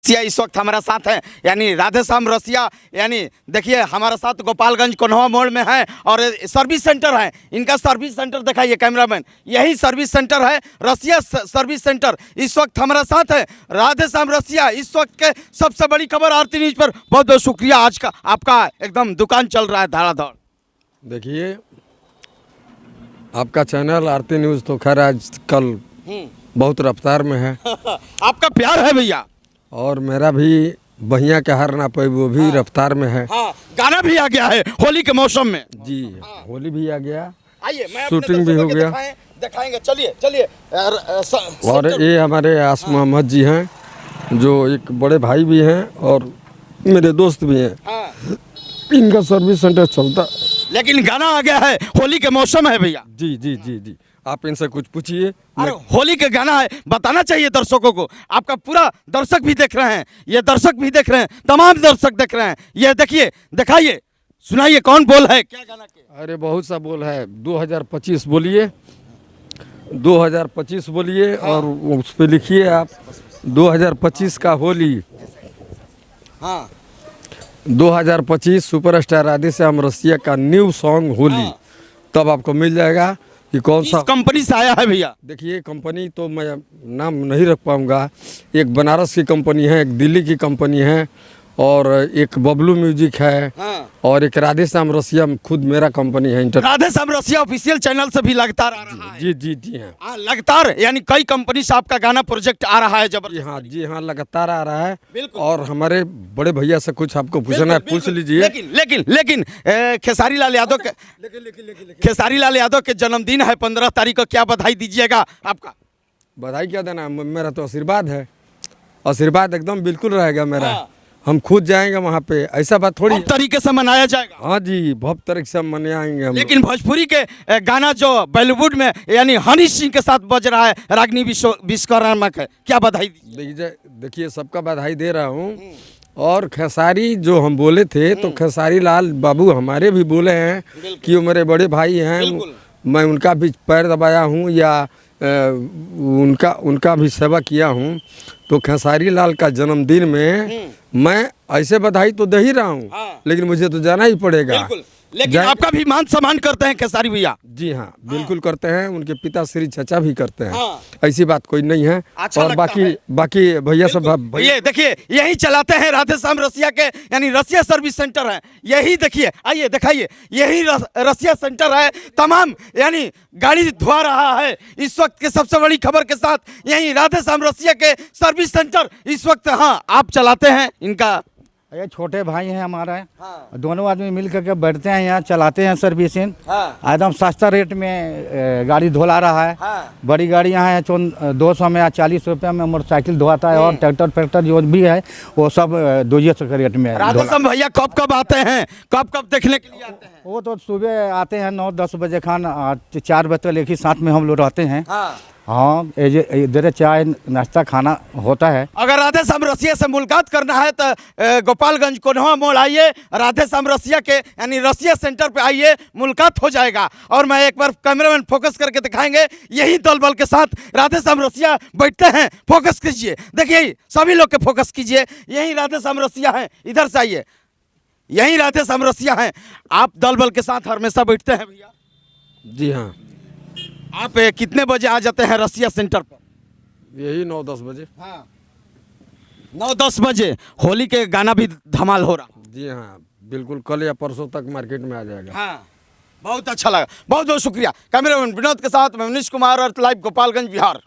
रसिया इस वक्त हमारे साथ हैं, यानी राधे श्याम रसिया। यानी देखिए हमारे साथ गोपालगंज कोन्हवा मोड़ में है और सर्विस सेंटर है इनका। सर्विस सेंटर दिखाइए कैमरामैन, यही सर्विस सेंटर है, रसिया सर्विस सेंटर। इस वक्त हमारे साथ है राधे श्याम रसिया। इस वक्त के सबसे बड़ी खबर आरती न्यूज पर बहुत बहुत शुक्रिया। आज का आपका एकदम दुकान चल रहा है धड़ाधड़। देखिए आपका चैनल आरती न्यूज़ तो खैर आजकल बहुत रफ्तार में है आपका प्यार है भैया, और मेरा भी बहिया के हर ना पे वो भी रफ्तार में है। हाँ, गाना भी आ गया है होली के मौसम में। जी होली भी आ गया, आइए मैं शूटिंग भी हो गया, दिखाएंगे। चलिए चलिए। और ये हमारे आस मोहम्मद जी हैं जो एक बड़े भाई भी हैं और मेरे दोस्त भी हैं। इनका सर्विस सेंटर चलता, लेकिन गाना आ गया है, होली के मौसम है भैया। जी जी जी जी आप इनसे कुछ पूछिए। अरे होली के गाना है, बताना चाहिए दर्शकों को। आपका पूरा दर्शक भी देख रहे हैं, ये दर्शक भी देख रहे हैं, तमाम दर्शक देख रहे हैं। ये देखिए, दिखाइए, सुनाइए कौन बोल है, क्या गाना के? अरे बहुत सा बोल है। 2025 बोलिए, 2025 बोलिए। और उस पर लिखिए आप 2025 का होली। हाँ 2025 सुपरस्टार राधे श्याम रसिया का न्यू सॉन्ग होली। तब आपको मिल जाएगा कि कौन सा कंपनी से आया है भैया। देखिए कंपनी तो मैं नाम नहीं रख पाऊंगा। एक बनारस की कंपनी है, एक दिल्ली की कंपनी है, और एक बबलू म्यूजिक है, और एक राधे श्याम रसिया खुद मेरा कंपनी है। राधे श्याम रसिया ऑफिशियल चैनल से भी लगातार आ रहा है। जी जी जी हाँ लगातार, यानी कई कंपनी से आपका गाना प्रोजेक्ट आ रहा है जबरदस्त। जी हाँ लगातार आ रहा है। और हमारे बड़े भैया से कुछ आपको पूछना है, पूछ लीजिए। लेकिन खेसारी लाल यादव के खेसारी लाल यादव के जन्मदिन है 15 तारीख को, क्या बधाई दीजिएगा? आपका बधाई क्या देना, मेरा तो आशीर्वाद है। आशीर्वाद एकदम बिल्कुल रहेगा मेरा। हम खुद जाएंगे वहाँ पे, ऐसा बात थोड़ी तरीके से मनाया जाएगा। हाँ जी बहुत तरीके से मनाएंगे हम। लेकिन भोजपुरी के गाना जो बॉलीवुड में यानी हनी सिंह के साथ बज रहा है, रागिनी विश्वकर्मा का, क्या बधाई दीजिए? देखिए सबका बधाई दे रहा हूँ। और खेसारी जो हम बोले थे तो खेसारी लाल बाबू हमारे भी बोले हैं कि वो मेरे बड़े भाई हैं, मैं उनका भी पैर दबाया हूँ या उनका भी सेवा किया हूँ। तो खेसारी लाल का जन्मदिन में मैं ऐसे बधाई तो दे ही रहा हूँ, लेकिन मुझे तो जाना ही पड़ेगा। लेकिन आपका भी मान सम्मान करते हैं खेसारी भैया? जी हाँ बिल्कुल करते हैं, उनके पिता श्री चचा भी करते हैं। ऐसी बात कोई नहीं है। अच्छा और बाकी भैया सब ये देखिए यही चलाते हैं राधे श्याम रसिया के, यानी रसिया सर्विस सेंटर है। यही देखिए, आइए दिखाइए, यही रसिया सेंटर है। तमाम यानी गाड़ी धुआ रहा है इस वक्त के सबसे बड़ी खबर के साथ। यही राधे श्याम रसिया के सर्विस सेंटर इस वक्त आप चलाते हैं इनका। ये छोटे भाई हैं हमारा। दोनों आदमी मिल करके बैठते हैं यहाँ, चलाते हैं सर्विसिंग। एकदम सस्ता रेट में गाड़ी धुला रहा है। बड़ी गाड़ियाँ हैं 200 में या 40 रुपये में मोटरसाइकिल धोता है, और ट्रैक्टर फैक्टर जो भी है वो सब 200 के रेट में। राधे श्याम भैया कब आते हैं, कब देखने के लिए आते हैं? वो तो सुबह आते हैं 9-10 बजे, 4 बजे तक एक ही साथ में हम लोग रहते हैं। हाँ इधर चाय नाश्ता खाना होता है। अगर राधे श्याम रसिया से मुलाकात करना है तो गोपालगंज कोन्हवा मोड़ आइए, राधे श्याम रसिया के यानी रसिया सेंटर पे आइए, मुलाकात हो जाएगा। और मैं एक बार कैमरामैन फोकस करके दिखाएंगे, यही दल बल के साथ राधे श्याम रसिया बैठते हैं। फोकस कीजिए, देखिए सभी लोग के फोकस कीजिए, यही राधे श्याम रसिया है। इधर से आइए, यही राधे श्याम रसिया है। आप दल बल के साथ हमेशा बैठते हैं भैया? जी हाँ। आप कितने बजे आ जाते हैं रसिया सेंटर पर? यही 9-10 बजे। 9-10 बजे होली के गाना भी धमाल हो रहा? जी हाँ बिल्कुल, कल या परसों तक मार्केट में आ जाएगा। बहुत अच्छा लगा, बहुत बहुत शुक्रिया। कैमरामैन विनोद के साथ मैं मनीष कुमार और लाइव गोपालगंज बिहार।